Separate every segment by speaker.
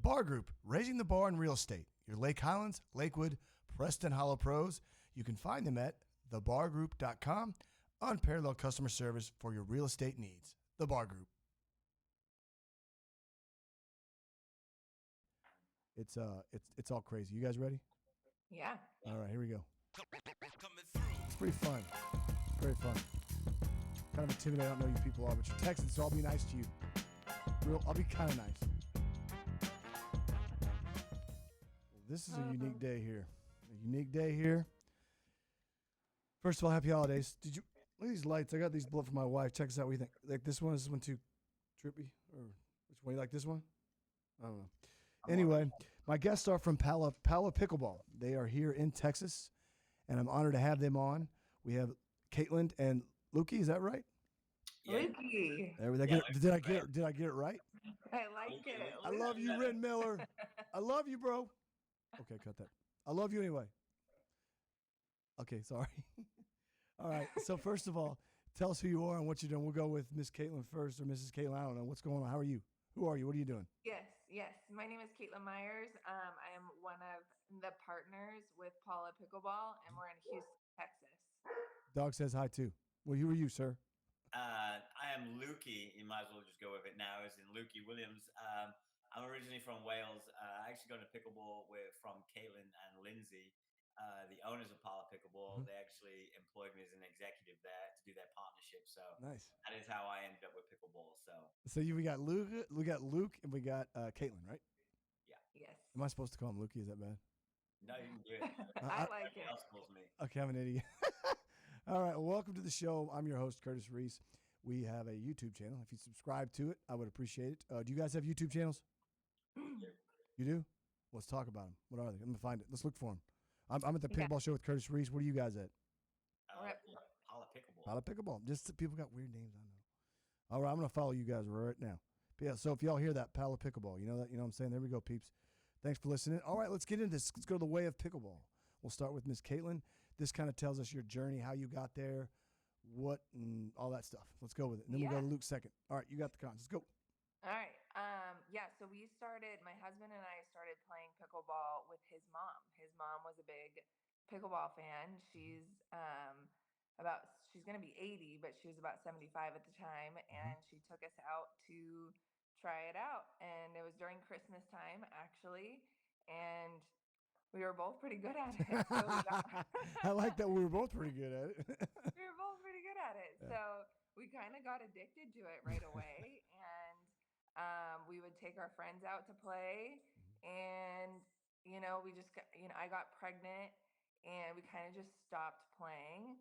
Speaker 1: Bar Group, raising the bar in real estate. Your Lake Highlands, Lakewood, Preston Hollow pros. You can find them at thebargroup.com. Unparalleled customer service for your real estate needs. The Bar Group. It's all crazy. You guys ready?
Speaker 2: Yeah.
Speaker 1: All right, here we go. It's pretty fun. Very fun. Kind of intimidating. I don't know who you people are, but you're Texans, so I'll be nice to you. I'll be kind of nice. Well, this is a unique day here. A unique day here. First of all, happy holidays. Did you look at these lights? I got these blood for my wife. Check this out. What do you think? Like this one? Is this one too trippy? Or which one? You like this one? I don't know. Anyway, my guests are from Pala Pickleball. They are here in Texas, and I'm honored to have them on. We have Kaitlyn and Lukey. Is that right?
Speaker 2: Yeah. Lukey.
Speaker 1: Did I get it right?
Speaker 2: I like it.
Speaker 1: I love you, Ren Miller. I love you, bro. Okay, cut that. I love you anyway. Okay, sorry. All right. So first of all, tell us who you are and what you're doing. We'll go with Miss Kaitlyn first, or Mrs. Kaitlyn. I don't know what's going on. How are you? Who are you? What are you doing?
Speaker 2: Yes. My name is Kaitlyn Myers. I am one of the partners with Paula Pickleball, and we're in Houston, Texas.
Speaker 1: Dog says hi too. Well, who are you, sir?
Speaker 3: I am Lukey. You might as well just go with it now. As in Lukey Williams. I'm originally from Wales. I actually got into pickleball from Kaitlyn and Lindsay, the owners of Paula Pickleball.
Speaker 1: Mm-hmm.
Speaker 3: They actually employed me as an executive there to do their partnership. So
Speaker 1: nice.
Speaker 3: That is how I ended up with pickleball.
Speaker 1: So we got Luke, and we got Kaitlyn, right?
Speaker 3: Yeah.
Speaker 2: Yes.
Speaker 1: Am I supposed to call him Lukey? Is that bad?
Speaker 3: No, you can do it.
Speaker 2: I like it.
Speaker 3: Else calls me.
Speaker 1: Okay, I'm an idiot. All right, well, welcome to the show. I'm your host, Curtis Reese. We have a YouTube channel. If you subscribe to it, I would appreciate it. Do you guys have YouTube channels? You do? Let's talk about them. What are they? I'm going to find it. Let's look for them. I'm at the Pickleball Show with Curtis Reese. What are you guys at?
Speaker 3: Paula Pickleball.
Speaker 1: Paula Pickleball. Just people got weird names, I know. All right, I'm going to follow you guys right now. But yeah, so if y'all hear that, Paula Pickleball, you know that? You know what I'm saying? There we go, peeps. Thanks for listening. All right, let's get into this. Let's go to the way of pickleball. We'll start with Miss Kaitlyn. This kind of tells us your journey, how you got there, what, and all that stuff. Let's go with it. And then we'll go to Luke second. All right, you got the cons. Let's go.
Speaker 2: All right. So my husband and I started playing pickleball with his mom. His mom was a big pickleball fan. She's going to be 80, but she was about 75 at the time. And she took us out to try it out. And it was during Christmas time, actually. And we were both pretty good at it. So
Speaker 1: I like that we were both pretty good at it.
Speaker 2: We were both pretty good at it. Yeah. So we kind of got addicted to it right away. And we would take our friends out to play. And, we just got, I got pregnant and we kind of just stopped playing.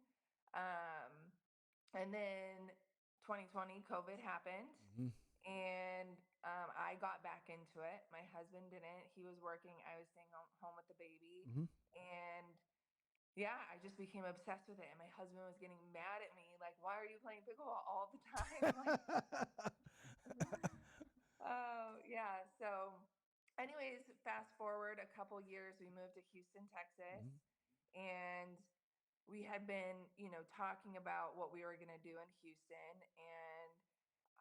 Speaker 2: And then 2020, COVID happened. And I got back into it. My husband didn't. He was working. I was staying home with the baby. And yeah, I just became obsessed with it. And my husband was getting mad at me. Like, why are you playing pickleball all the time? Yeah. So anyways, fast forward a couple years, we moved to Houston, Texas. And we had been, talking about what we were going to do in Houston. And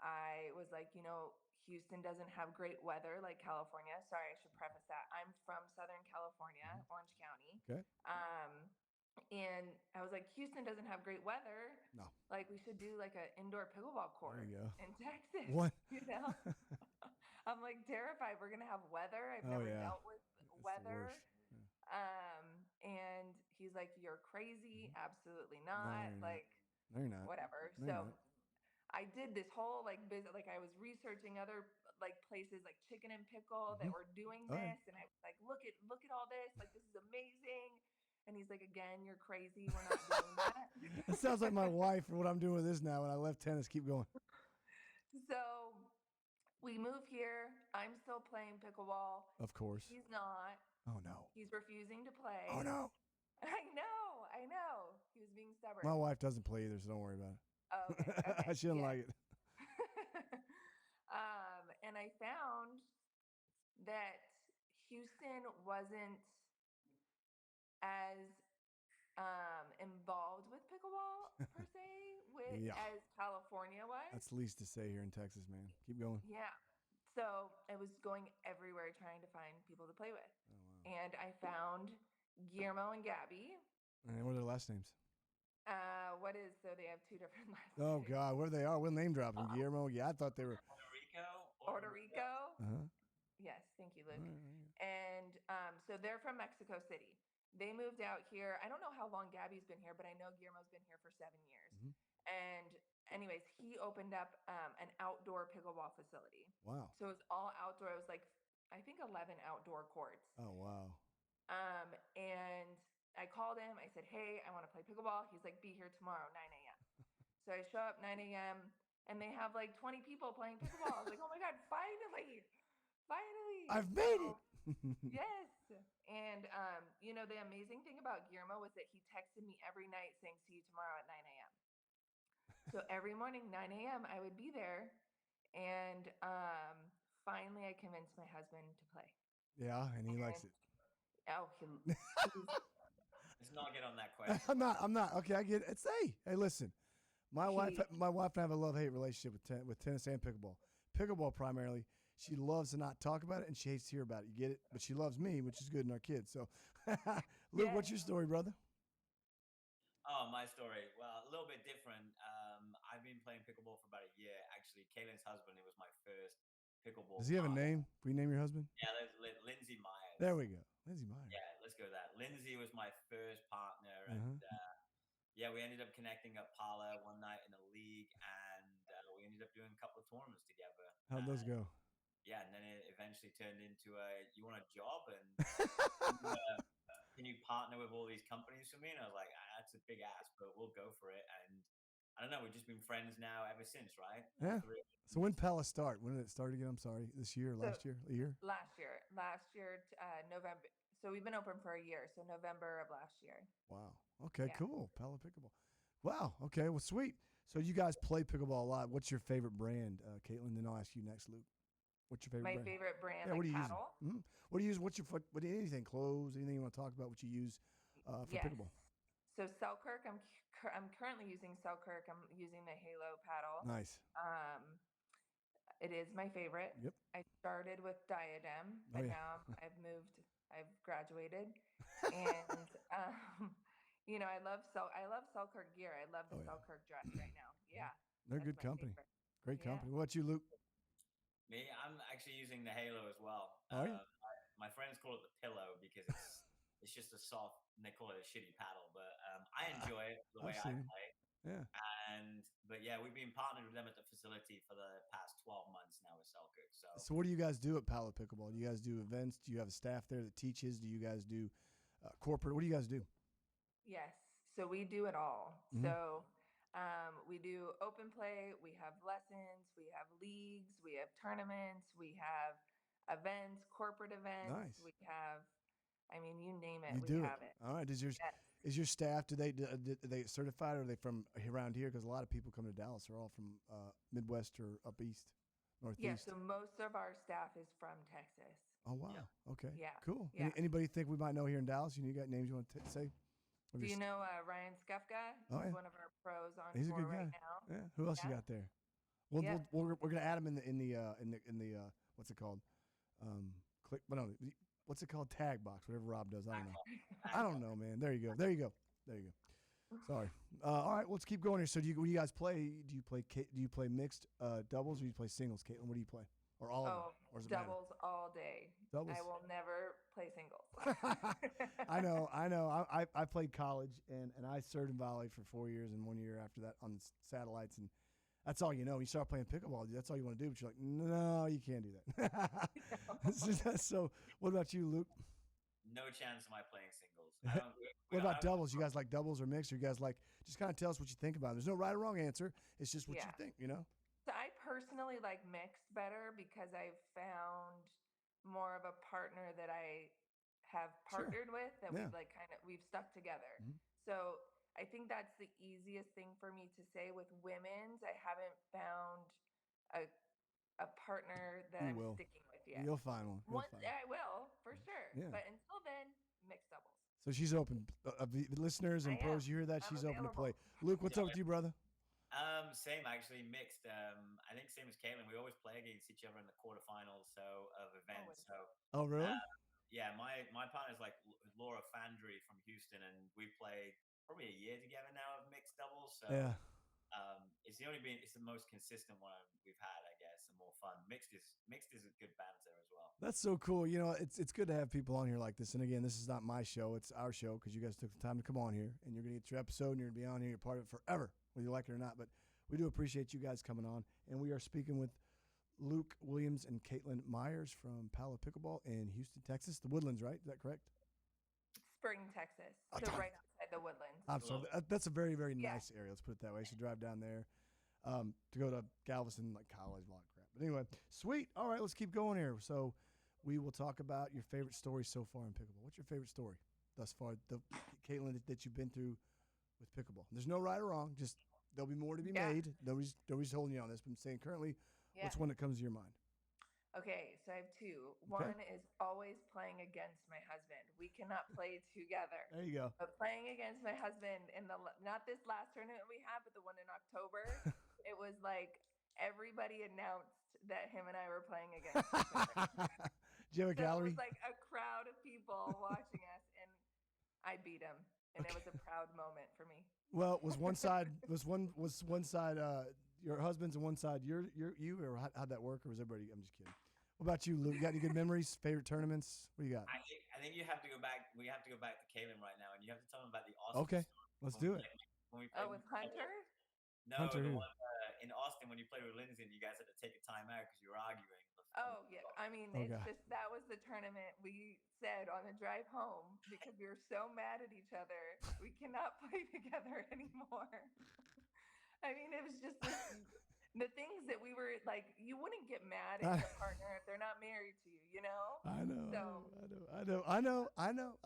Speaker 2: I was like, Houston doesn't have great weather like California. Sorry, I should preface that. I'm from Southern California, Orange County.
Speaker 1: Okay.
Speaker 2: And I was like, Houston doesn't have great weather.
Speaker 1: No.
Speaker 2: Like, we should do like an indoor pickleball court in Texas.
Speaker 1: What?
Speaker 2: I'm like terrified. We're going to have weather. I've never dealt with weather. And he's like, you're crazy. Absolutely not.
Speaker 1: No, you're not.
Speaker 2: Whatever.
Speaker 1: No,
Speaker 2: I did this whole I was researching other places like Chicken and Pickle that were doing this, and I was like, look at all this, this is amazing. And he's like, again, you're crazy. We're not doing that.
Speaker 1: It sounds like my wife and what I'm doing with this now. When I left tennis, keep going.
Speaker 2: So we move here. I'm still playing pickleball.
Speaker 1: Of course.
Speaker 2: He's not.
Speaker 1: Oh no.
Speaker 2: He's refusing to play.
Speaker 1: Oh no.
Speaker 2: I know. He was being stubborn.
Speaker 1: My wife doesn't play either, so don't worry about it.
Speaker 2: Oh, okay.
Speaker 1: She doesn't like it.
Speaker 2: And I found that Houston wasn't as involved with pickleball per se as California was.
Speaker 1: That's least to say here in Texas, man. Keep going.
Speaker 2: Yeah. So I was going everywhere trying to find people to play with.
Speaker 1: Oh, wow.
Speaker 2: And I found Guillermo and Gabby.
Speaker 1: And what are their last names?
Speaker 2: So they have two different last
Speaker 1: Oh,
Speaker 2: names.
Speaker 1: God. Where they are? We'll name drop them. Guillermo. Yeah, I thought they were.
Speaker 2: Puerto Rico.
Speaker 1: Uh-huh.
Speaker 2: Yes, thank you, Luke.
Speaker 1: Right.
Speaker 2: And so they're from Mexico City. They moved out here. I don't know how long Gabby's been here, but I know Guillermo's been here for 7 years.
Speaker 1: Mm-hmm.
Speaker 2: And anyways, he opened up an outdoor pickleball facility.
Speaker 1: Wow.
Speaker 2: So it was all outdoor. It was like, I think 11 outdoor courts.
Speaker 1: Oh, wow.
Speaker 2: And I called him. I said, hey, I want to play pickleball. He's like, be here tomorrow, 9 a.m. So I show up 9 a.m. and they have like 20 people playing pickleball. I was like, oh my God, finally.
Speaker 1: I've made it.
Speaker 2: Yes. And, the amazing thing about Guillermo was that he texted me every night saying, see you tomorrow at 9 a.m. So every morning, 9 a.m., I would be there. And finally, I convinced my husband to play.
Speaker 1: Yeah, and he likes it.
Speaker 2: Oh,
Speaker 3: Let's not get on that question.
Speaker 1: I'm not. Okay, I get it. Hey, listen. My wife and I have a love-hate relationship with tennis and pickleball. Pickleball primarily. She loves to not talk about it, and she hates to hear about it. You get it? But she loves me, which is good in our kids. So, Luke, what's your story, brother?
Speaker 3: Oh, my story. Well, a little bit different. I've been playing pickleball for about a year. Actually, Kaitlyn's husband, it was my first pickleball.
Speaker 1: Does he have a name? Can we name your husband?
Speaker 3: Yeah, Lindsay Myers.
Speaker 1: There we go. Lindsay Myers.
Speaker 3: Yeah, let's go with that. Lindsay was my first partner. And we ended up connecting at Parla one night in a league. And we ended up doing a couple of tournaments together.
Speaker 1: How'd those go?
Speaker 3: Yeah, and then it eventually turned into you want a job? And can you partner with all these companies for me? And I was like, that's a big ask, but we'll go for it. And I don't know, we've just been friends now ever since, right?
Speaker 1: Yeah. So when did Palace start? When did it start again? I'm sorry. This year, last year, a year?
Speaker 2: Last year, November. So we've been open for a year. So November of last year.
Speaker 1: Wow. Okay, cool. Pala Pickleball. Wow. Okay, well, sweet. So you guys play pickleball a lot. What's your favorite brand, Kaitlyn? Then I'll ask you next, Luke. What's your favorite brand?
Speaker 2: My favorite brand,
Speaker 1: what do you
Speaker 2: paddle.
Speaker 1: use? Mm-hmm. What do you use? Anything? Clothes? Anything you want to talk about? What you use for pickleball?
Speaker 2: So Selkirk, I'm currently using Selkirk. I'm using the Halo paddle.
Speaker 1: Nice.
Speaker 2: It is my favorite.
Speaker 1: Yep.
Speaker 2: I started with Diadem, but now I've moved. I've graduated, and I love Selkirk gear. I love the Selkirk dress right now. Yeah.
Speaker 1: They're good company. Great company. What about you, Luke?
Speaker 3: Me, I'm actually using the Halo as well. My friends call it the pillow because it's just a soft, and they call it a shitty paddle, but I enjoy it the way I play.
Speaker 1: Yeah.
Speaker 3: But we've been partnered with them at the facility for the past 12 months now with Selkirk.
Speaker 1: So what do you guys do at Pala Pickleball? Do you guys do events? Do you have a staff there that teaches? Do you guys do corporate? What do you guys do?
Speaker 2: Yes. So we do it all.
Speaker 1: Mm-hmm.
Speaker 2: So we do open play, we have lessons, we have leagues, we have tournaments, we have events, corporate events.
Speaker 1: Nice.
Speaker 2: We have, you name it,
Speaker 1: we
Speaker 2: have it.
Speaker 1: All right. Is your staff, are they certified, or are they from around here? Because a lot of people come to Dallas. They're all from Midwest or up east, northeast.
Speaker 2: Yeah, so most of our staff is from Texas.
Speaker 1: Oh, wow.
Speaker 3: Yeah.
Speaker 1: Okay.
Speaker 2: Yeah.
Speaker 1: Cool.
Speaker 2: Yeah.
Speaker 1: Anybody think we might know here in Dallas? You got names you want to say?
Speaker 2: Do you know Ryan Skufka? He's one of our pros on
Speaker 1: He's a
Speaker 2: tour
Speaker 1: good guy.
Speaker 2: right now.
Speaker 1: Yeah. Who else you got there? We're gonna add him in the what's it called? What's it called? Tag box. Whatever Rob does. I don't know, man. There you go. Sorry. All right. Let's keep going here. So when you guys play? Do you play mixed doubles, or do you play singles, Kaitlyn? What do you play? Or all of them? Or does it
Speaker 2: doubles
Speaker 1: matter?
Speaker 2: all day.
Speaker 1: Doubles?
Speaker 2: I will never play singles.
Speaker 1: I know. I played college, and I served in volley for 4 years and 1 year after that on satellites, and that's all you know. When you start playing pickleball, that's all you want to do, but you're like, no, you can't do that. So what about you, Luke?
Speaker 3: No chance am I playing singles.
Speaker 1: What about doubles? You guys like doubles or mixed? Or you guys like, just kind of tell us what you think about it. There's no right or wrong answer. It's just what you think,
Speaker 2: So I personally like mixed better because I've found more of a partner that I have partnered with that we've stuck together.
Speaker 1: Mm-hmm.
Speaker 2: So I think that's the easiest thing for me to say. With women's, I haven't found a partner that I'm sticking with yet.
Speaker 1: You'll find one.
Speaker 2: I will, for sure.
Speaker 1: Yeah.
Speaker 2: But until then, mixed doubles.
Speaker 1: So she's open. The listeners and pros, you hear that? She's open to play. Luke, what's up with you, brother?
Speaker 3: Same actually, mixed. I think same as Kaitlyn. We always play against each other in the quarterfinals of events.
Speaker 2: Always.
Speaker 3: So
Speaker 1: Oh, really?
Speaker 3: yeah, my partner's like Laura Fandry from Houston, and we played probably a year together now of mixed doubles. So
Speaker 1: Yeah.
Speaker 3: it's the most consistent one we've had, I guess, and more fun. Mixed is a good banter as well.
Speaker 1: That's so cool. You know, it's good to have people on here like this. And again, this is not my show; it's our show because you guys took the time to come on here, and you're gonna get your episode, and you're gonna be on here. You're part of it forever, whether you like it or not. But we do appreciate you guys coming on, and we are speaking with Luke Williams and Kaitlyn Myers from Palo Pickleball in Houston, Texas. The Woodlands, right? Is that correct?
Speaker 2: Spring, Texas.
Speaker 1: Oh,
Speaker 2: So
Speaker 1: darn
Speaker 2: right
Speaker 1: it.
Speaker 2: outside the Woodlands.
Speaker 1: I'm sorry. That's a very, very
Speaker 2: Yeah.
Speaker 1: nice area. Let's put it that way. I should drive down there to go to Galveston, like college, a lot of crap. But anyway, sweet. All right, let's keep going here. So we will talk about your favorite story so far in pickleball. What's your favorite story thus far, Kaitlyn, that you've been through with pickleball? There's no right or wrong. Just there'll be more to be made. Nobody's holding you on this. But I'm saying currently, what's one that comes to your mind?
Speaker 2: Okay, so I have two. One is always playing against my husband. We cannot play together.
Speaker 1: There you go.
Speaker 2: But playing against my husband in not this last tournament we had, but the one in October, it was like everybody announced that him and I were playing against each other.
Speaker 1: Do you have a gallery?
Speaker 2: It was like a crowd of people watching us, and I beat him, and it was a proud moment for me.
Speaker 1: Well, was one side your husband's and one side you, or how'd that work, or was everybody? I'm just kidding. What about you, Luke? You got any good memories? Favorite tournaments? What do you got?
Speaker 3: I think you have to go back. We have to go back to Kaitlyn right now, and you have to tell him about the Austin.
Speaker 1: Okay, let's do it.
Speaker 3: When we played
Speaker 2: with Hunter?
Speaker 3: No,
Speaker 1: Hunter
Speaker 3: the
Speaker 1: who?
Speaker 3: one in Austin when you played with Lindsay, and you guys had to take a time out because you were arguing.
Speaker 2: Oh yeah, I mean,
Speaker 1: Okay.
Speaker 2: it's just that was the tournament we said on the drive home because we were so mad at each other. We cannot play together anymore. I mean, it was just the things that we were like. You wouldn't get mad at your partner if they're not married to you, you know.
Speaker 1: I know.
Speaker 2: So
Speaker 1: I know.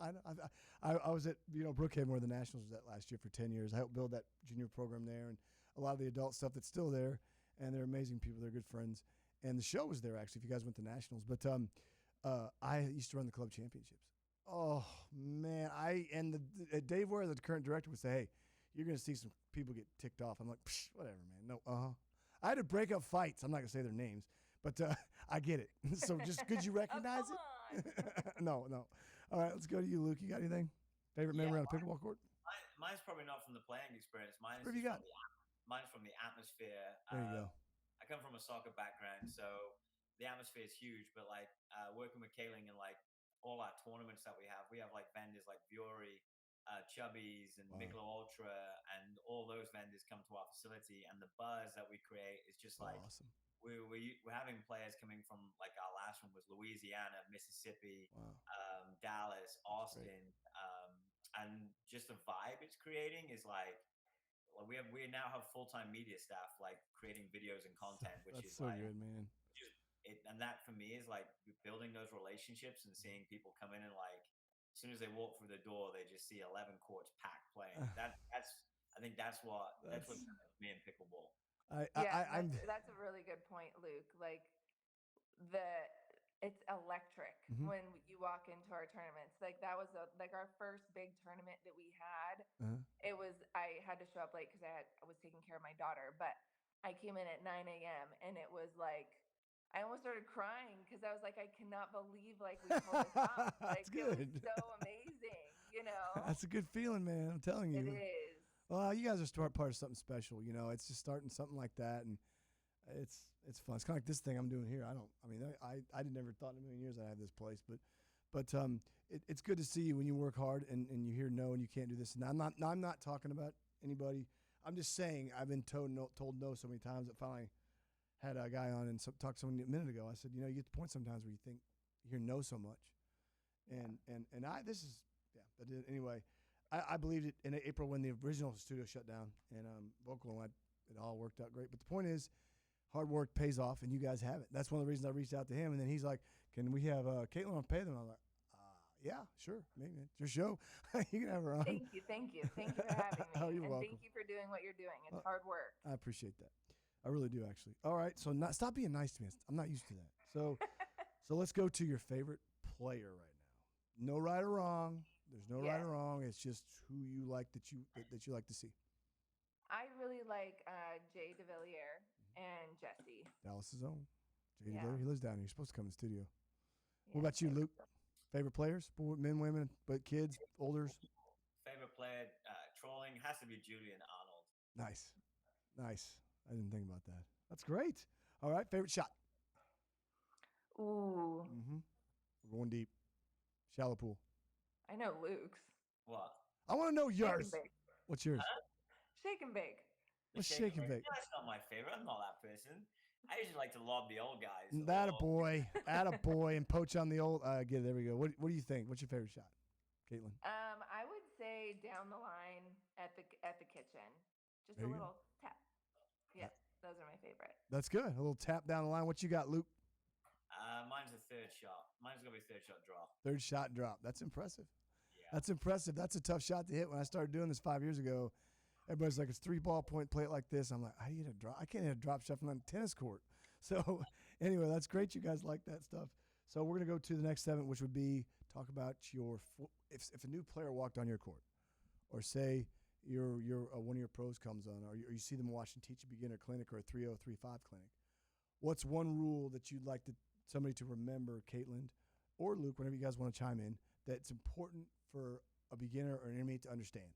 Speaker 1: I was at Brookhaven where the Nationals was at last year for 10 years. I helped build that junior program there, and a lot of the adult stuff that's still there. And they're amazing people. They're good friends. And the show was there actually. If you guys went to Nationals, but I used to run the club championships. Oh man, Dave Ware, the current director, would say, "Hey, you're going to see some people get ticked off." I'm like, whatever, man. No, I had to break up fights. I'm not going to say their names, but I get it. So just could you recognize
Speaker 2: come
Speaker 1: it? No. All right, let's go to you, Luke. You got anything? Favorite memory on a pickleball court?
Speaker 3: Mine's probably not from the playing experience. Mine's
Speaker 1: What have you got?
Speaker 3: Mine's from the atmosphere.
Speaker 1: There you go.
Speaker 3: I come from a soccer background, so the atmosphere is huge. But like working with Kaitlyn and like all our tournaments that we have like vendors like Vuori, Chubby's, and Michelob Ultra, and all those vendors come to our facility, and the buzz that we create is just like
Speaker 1: awesome.
Speaker 3: We're having players coming from, like, our last one was Louisiana, Mississippi, Dallas, Austin, and just the vibe it's creating is like we now have full-time media staff like creating videos and content, which
Speaker 1: That's
Speaker 3: is
Speaker 1: so
Speaker 3: like
Speaker 1: good, man.
Speaker 3: and that for me is like building those relationships and seeing people come in and like as soon as they walk through the door they just see 11 courts packed playing. I think that's what me in pickleball.
Speaker 2: That's a really good point, Luke. Like it's electric when you walk into our tournaments. Like that was our first big tournament that we had. It was I had to show up late because I was taking care of my daughter, but I came in at 9 a.m. and it was like I almost started crying because I was like, I cannot believe like we pulled this off. Like
Speaker 1: That's good.
Speaker 2: It was so amazing, you know.
Speaker 1: That's a good feeling, man. I'm telling you.
Speaker 2: It is.
Speaker 1: Well, you guys are part of something special. You know, it's just starting something like that, and it's fun. It's kind of like this thing I'm doing here. I never thought in a million years I'd have this place, but it's good to see you when you work hard and you hear no and you can't do this. And I'm not talking about anybody. I'm just saying I've been told no so many times that finally had a guy on and talked to someone a minute ago. I said, you get the point sometimes where you think you hear no so much, but anyway. I believed it in April when the original studio shut down and vocal and it all worked out great. But the point is, hard work pays off, and you guys have it. That's one of the reasons I reached out to him. And then he's like, "Can we have Kaitlyn on pay them?" I'm like, "Yeah, sure, maybe it's your show. You can have her on."
Speaker 2: Thank you for having me.
Speaker 1: Oh, you're welcome.
Speaker 2: Thank you for doing what you're doing. It's hard work.
Speaker 1: I appreciate that. I really do, actually. All right, so stop being nice to me. I'm not used to that. So let's go to your favorite player right now. No right or wrong. There's no right or wrong. It's just who you like that you like to see.
Speaker 2: I really like Jay DeVilliers and Jesse.
Speaker 1: Dallas's own. JD
Speaker 2: Yeah.
Speaker 1: He lives down here. You're supposed to come to the studio. What
Speaker 2: Yeah,
Speaker 1: about you, Luke? Favorite players? Men, women, but kids, olders?
Speaker 3: Favorite player, trolling has to be Julian Arnold.
Speaker 1: Nice. Nice. I didn't think about that. That's great. All right. Favorite shot?
Speaker 2: Ooh,
Speaker 1: Mm-hmm. We're going deep. Shallow pool.
Speaker 2: I know Luke's.
Speaker 3: What?
Speaker 1: I want to know
Speaker 2: Shake
Speaker 1: yours.
Speaker 2: and bake.
Speaker 1: What's yours?
Speaker 2: Shake and bake.
Speaker 1: What's shake and bake?
Speaker 3: That's not my favorite. I'm not that person. I usually like to lob the old guys.
Speaker 1: That a boy. Add a boy and poach on the old. Get it. There we go. What do you think? What's your favorite shot, Kaitlyn?
Speaker 2: I would say down the line at the kitchen. Just
Speaker 1: There
Speaker 2: a
Speaker 1: you go.
Speaker 2: little tap. Yes, those are my favorite.
Speaker 1: That's good. A little tap down the line. What you got, Luke?
Speaker 3: Mine's a third shot. Mine's gonna be third shot drop.
Speaker 1: Third shot drop. That's impressive.
Speaker 3: Yeah.
Speaker 1: That's impressive. That's a tough shot to hit. When I started doing this 5 years ago, everybody's like, it's 3-ball point, play it like this. I'm like, how do you hit a drop? I can't hit a drop shot from a tennis court. So anyway, that's great. You guys like that stuff. So we're going to go to the next segment, which would be talk about if a new player walked on your court, or say you're one of your pros comes on, or you see them watching teach a beginner clinic or a 3-0-3-5 clinic. What's one rule that you'd like somebody to remember, Kaitlyn or Luke, whenever you guys want to chime in, that's important for a beginner or an intermediate to understand?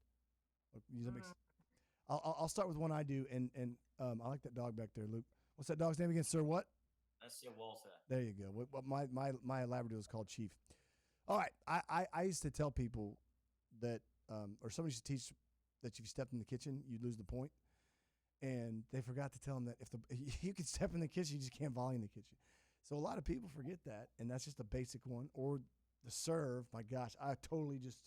Speaker 1: I'll start with one I do, and I like that dog back there, Luke. What's that dog's name again, Sir? What?
Speaker 3: That's Sir Walter.
Speaker 1: There you go. What my Labrador is called Chief. All right, I used to tell people that, or somebody used to teach that if you stepped in the kitchen, you'd lose the point, and they forgot to tell them that if you can step in the kitchen, you just can't volley in the kitchen. So a lot of people forget that, and that's just a basic one. Or the serve. My gosh, I totally just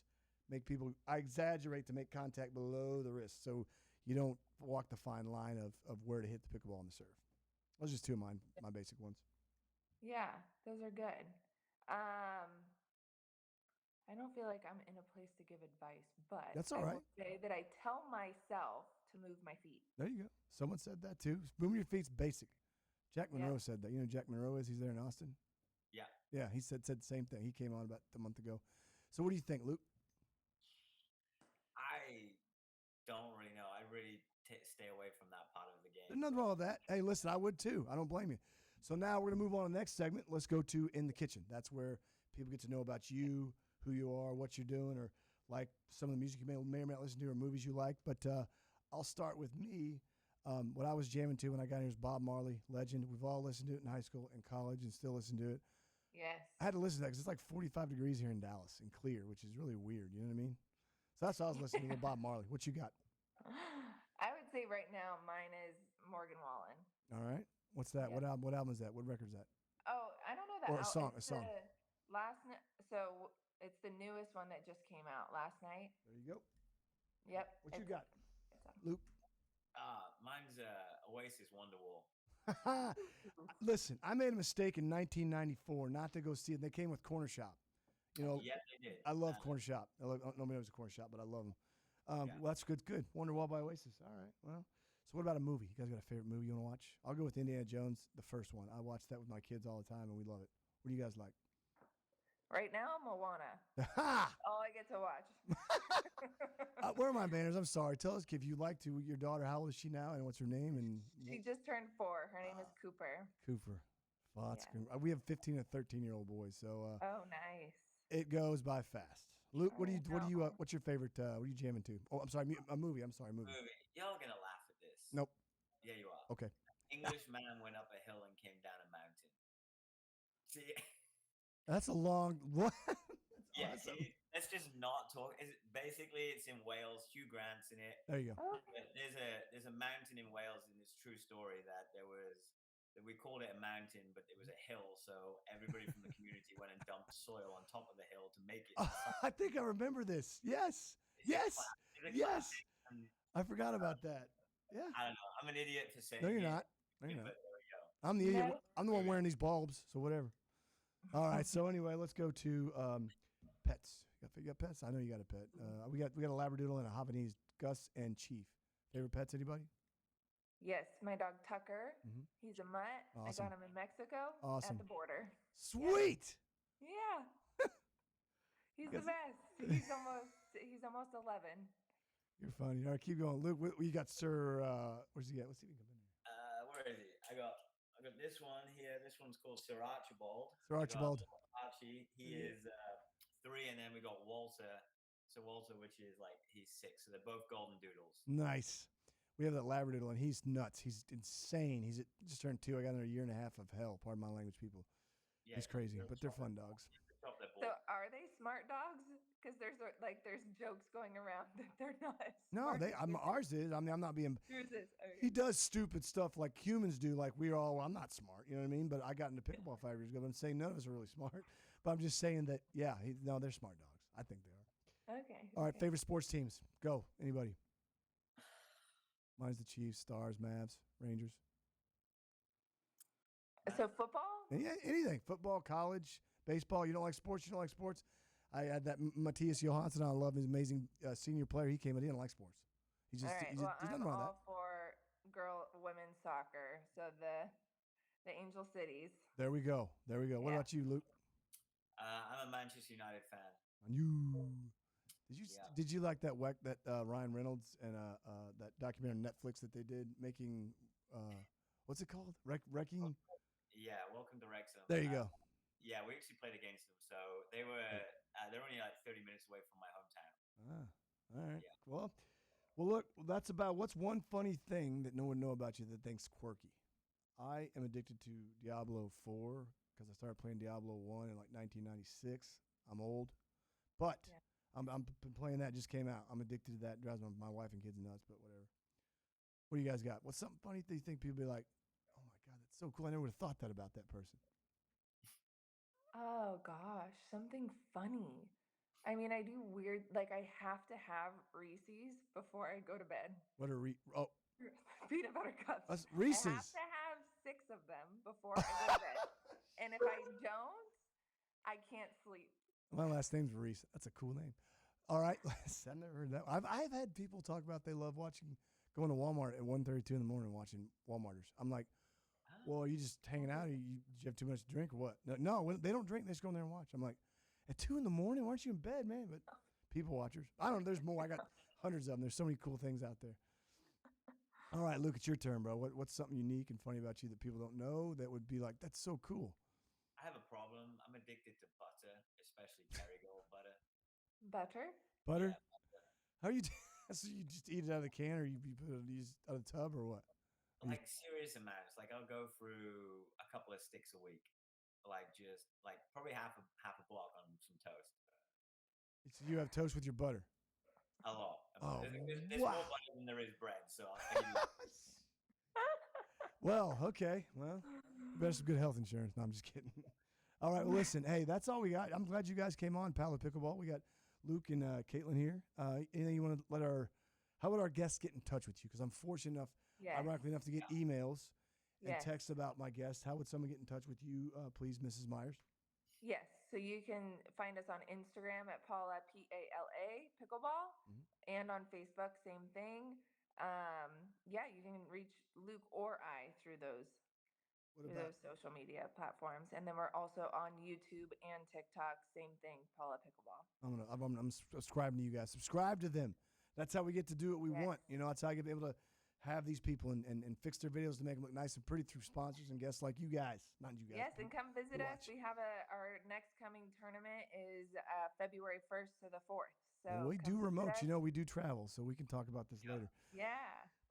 Speaker 1: make people. I exaggerate to make contact below the wrist, so you don't walk the fine line of where to hit the pickleball on the serve. Those are just two of my basic ones.
Speaker 2: Yeah, those are good. I don't feel like I'm in a place to give advice, but
Speaker 1: That's all
Speaker 2: I
Speaker 1: right.
Speaker 2: will say that I tell myself to move my feet.
Speaker 1: There you go. Someone said that too. Moving your feet's basic. Jack Monroe said that. You know who Jack Monroe is? He's there in Austin.
Speaker 3: Yeah.
Speaker 1: Yeah, he said the same thing. He came on about a month ago. So what do you think, Luke?
Speaker 3: I don't really know. I really stay away from that part of the game.
Speaker 1: There's nothing wrong with that. Hey, listen, I would too. I don't blame you. So now we're going to move on to the next segment. Let's go to In the Kitchen. That's where people get to know about you, who you are, what you're doing, or like some of the music you may or not listen to or movies you like. But I'll start with me. What I was jamming to when I got here was Bob Marley, legend. We've all listened to it in high school and college and still listen to it.
Speaker 2: Yes.
Speaker 1: I had to listen to that because it's like 45 degrees here in Dallas and clear, which is really weird. You know what I mean? So that's what I was listening to with Bob Marley. What you got?
Speaker 2: I would say right now mine is Morgan Wallen.
Speaker 1: All right. What's that?
Speaker 2: Yeah.
Speaker 1: What album is that? What record is that?
Speaker 2: Oh, I don't know that.
Speaker 1: Or a song.
Speaker 2: It's so it's the newest one that just came out last night.
Speaker 1: There you go.
Speaker 2: Yep.
Speaker 1: What you got?
Speaker 2: It's
Speaker 1: Luke?
Speaker 3: Mine's Oasis Wonderwall.
Speaker 1: Listen, I made a mistake in 1994 not to go see it. They came with Corner Shop. You know,
Speaker 3: Yeah, they did.
Speaker 1: I love Corner Shop. Nobody knows a Corner Shop, but I love them. Well, that's good. Good. Wonderwall by Oasis. All right. Well, so what about a movie? You guys got a favorite movie you want to watch? I'll go with Indiana Jones, the first one. I watch that with my kids all the time, and we love it. What do you guys like?
Speaker 2: Right now, Moana.
Speaker 1: Ha!
Speaker 2: All I get to watch.
Speaker 1: Where are my banners? I'm sorry. Tell us if you like to. Your daughter, how old is she now, and what's her name? And
Speaker 2: She just turned 4. Her name is Cooper.
Speaker 1: Cooper. Well,
Speaker 2: Yeah.
Speaker 1: we have 15 and 13-year-old boys, so
Speaker 2: Oh, nice.
Speaker 1: it goes by fast. Luke, what's your favorite? What are you jamming to? Oh, I'm sorry, a movie. I'm sorry, movie.
Speaker 3: Y'all gonna laugh at this.
Speaker 1: Nope.
Speaker 3: Yeah, you are.
Speaker 1: Okay.
Speaker 3: English man went up a hill and came down a mountain. See.
Speaker 1: That's a long. What?
Speaker 3: Yeah,
Speaker 1: Awesome.
Speaker 3: let's just not talk. Basically, it's in Wales. Hugh Grant's in it.
Speaker 1: There you go.
Speaker 2: Oh,
Speaker 3: There's a mountain in Wales in this true story that we called it a mountain, but it was a hill. So everybody from the community went and dumped soil on top of the hill to make it.
Speaker 1: I think I remember this. Yes.
Speaker 3: It's a
Speaker 1: Yes.
Speaker 3: classic.
Speaker 1: Yes. I forgot about that. Yeah.
Speaker 3: I don't know. I'm an idiot for saying.
Speaker 1: No, you're
Speaker 3: it,
Speaker 1: not. No, you're not.
Speaker 3: But there we go.
Speaker 1: I'm the idiot.
Speaker 2: No.
Speaker 1: I'm the one wearing these bulbs. So whatever. All right. So anyway, let's go to pets. You got pets? I know you got a pet. We got a Labradoodle and a Havanese. Gus and Chief. Favorite pets? Anybody?
Speaker 2: yes, my dog Tucker.
Speaker 1: Mhm.
Speaker 2: He's a mutt.
Speaker 1: Awesome.
Speaker 2: I got him in Mexico
Speaker 1: Awesome.
Speaker 2: at the border.
Speaker 1: Sweet.
Speaker 2: Yeah. He's the
Speaker 1: Guess-
Speaker 2: best. He's almost 11.
Speaker 1: You're funny. All right, keep going. Luke, you got Sir. Where's he at? Let's see if he can come in here.
Speaker 3: Where is he? I got this one here. This one's called Sir Archibald.
Speaker 1: Sir Archibald.
Speaker 3: Archie. He is 3, and then we got Walter. So Walter, which is like he's 6. So they're both golden doodles.
Speaker 1: Nice. We have that Labradoodle, and he's nuts. He's insane. Just turned 2. I got another 1.5 years of hell. Pardon my language, people. Yeah, he's crazy, but they're fun dogs.
Speaker 2: So are they smart dogs? Because there's jokes going around that they're not.
Speaker 1: No, ours is. I mean, I'm not being.
Speaker 2: Yours is. Okay.
Speaker 1: He does stupid stuff like humans do. Like we're all. Well, I'm not smart. You know what I mean? But I got into pickleball 5 years ago. I'm saying none of us are really smart. But I'm just saying that. Yeah. No, they're smart dogs. I think they are.
Speaker 2: Okay.
Speaker 1: All right. Favorite sports teams? Go. Anybody? Mine's the Chiefs, Stars, Mavs, Rangers.
Speaker 2: So football?
Speaker 1: Yeah, anything. Football, college, baseball. You don't like sports? You don't like sports? I had that Matthias Johansson. I love his amazing senior player. He came in. He didn't like sports. He's just,
Speaker 2: all right.
Speaker 1: he's
Speaker 2: Well,
Speaker 1: nothing
Speaker 2: I'm
Speaker 1: wrong
Speaker 2: all
Speaker 1: with
Speaker 2: for women's soccer. So the Angel Cities.
Speaker 1: There we go. What about you, Luke?
Speaker 3: I'm a Manchester United fan.
Speaker 1: Did you like that Ryan Reynolds and that documentary on Netflix that they did making what's it called? Wrecking?
Speaker 3: Yeah, Welcome to Wrexham.
Speaker 1: There you go.
Speaker 3: Yeah, we actually played against them, so they're only like 30 minutes away from my hometown.
Speaker 1: All right.
Speaker 3: Yeah.
Speaker 1: Well, look, that's about what's one funny thing that no one know about you that thinks quirky. I am addicted to Diablo 4 because I started playing Diablo 1 in like 1996. I'm old, but I'm been playing that. Just came out. I'm addicted to that. Drives my wife and kids nuts, but whatever. What do you guys got? What's something funny that you think people be like, oh my God, that's so cool. I never would have thought that about that person.
Speaker 2: Oh gosh, something funny. I mean, I do weird. Like I have to have Reese's before I go to bed.
Speaker 1: What are
Speaker 2: peanut butter cups?
Speaker 1: Reese's.
Speaker 2: I have to have 6 of them before I go to bed. And if I don't, I can't sleep.
Speaker 1: My last name's Reese. That's a cool name. All right. I never heard that. I've had people talk about they love going to Walmart at 1:32 in the morning watching Walmarters. I'm like, well, are you just hanging out? Did you have too much to drink or what? No, they don't drink. They just go in there and watch. I'm like, at 2 in the morning? Why aren't you in bed, man? But people watchers. I don't know. There's more. I got hundreds of them. There's so many cool things out there. All right, Luke, it's your turn, bro. What's something unique and funny about you that people don't know that would be like, that's so cool?
Speaker 3: I have a problem. I'm addicted to butter, especially Kerrygold butter.
Speaker 2: Butter?
Speaker 1: Butter?
Speaker 3: Yeah, butter.
Speaker 1: How are you? So you just eat it out of the can, or you put it out of the tub, or what?
Speaker 3: Like serious amounts. Like I'll go through a couple of sticks a week. Like just like probably half a block on some toast.
Speaker 1: So you have toast with your butter?
Speaker 3: A lot.
Speaker 1: Oh,
Speaker 3: there's more butter than there is bread. So I'll give you
Speaker 1: Well, okay. Well, you better some good health insurance. No, I'm just kidding. All right. Well, listen. Hey, that's all we got. I'm glad you guys came on, Pal of Pickleball. We got Luke and Kaitlyn here. Anything you want to how would our guests get in touch with you? Because I'm fortunate enough, ironically enough, to get emails and texts about my guests. How would someone get in touch with you, please, Mrs. Myers?
Speaker 2: Yes. So you can find us on Instagram at Paula, Pala, Pickleball, and on Facebook, same thing. You can reach Luke or I through those social media platforms. And then we're also on YouTube and TikTok, same thing, Paula Pickleball.
Speaker 1: I'm subscribing to you guys. Subscribe to them. That's how we get to do what we want. You know, that's how I get able to have these people and fix their videos to make them look nice and pretty through sponsors and guests like you guys. Not you guys.
Speaker 2: Yes, and come visit us. We have our next coming tournament is February 1st to the 4th. So
Speaker 1: we do remote. You know, we do travel, so we can talk about this later.
Speaker 2: Yeah.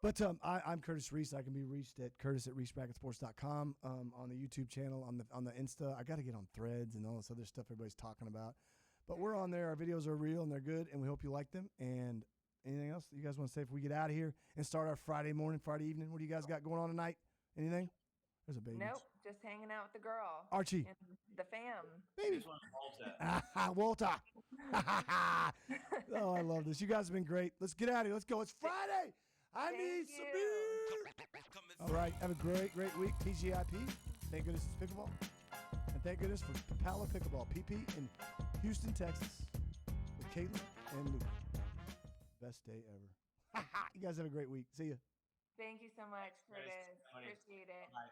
Speaker 1: But I'm Curtis Reese. I can be reached at curtis@reesebracketsports.com, on the YouTube channel, on the Insta. I got to get on Threads and all this other stuff everybody's talking about. But we're on there. Our videos are real and they're good, and we hope you like them. And anything else you guys want to say before we get out of here and start our Friday evening? What do you guys got going on tonight? Anything? There's a baby.
Speaker 2: Nope, just hanging out with the girl.
Speaker 1: Archie.
Speaker 2: And the fam.
Speaker 1: Baby. Walter. Oh, I love this. You guys have been great. Let's get out of here. Let's go. It's Friday. I need some beer. All right. Have a great week. TGIP. Thank goodness it's pickleball. And thank goodness for Pala Pickleball. PP in Houston, Texas with Kaitlyn and Luke. Best day ever. You guys have a great week. See ya.
Speaker 2: Thank you so much, Curtis. Appreciate it.
Speaker 3: Bye.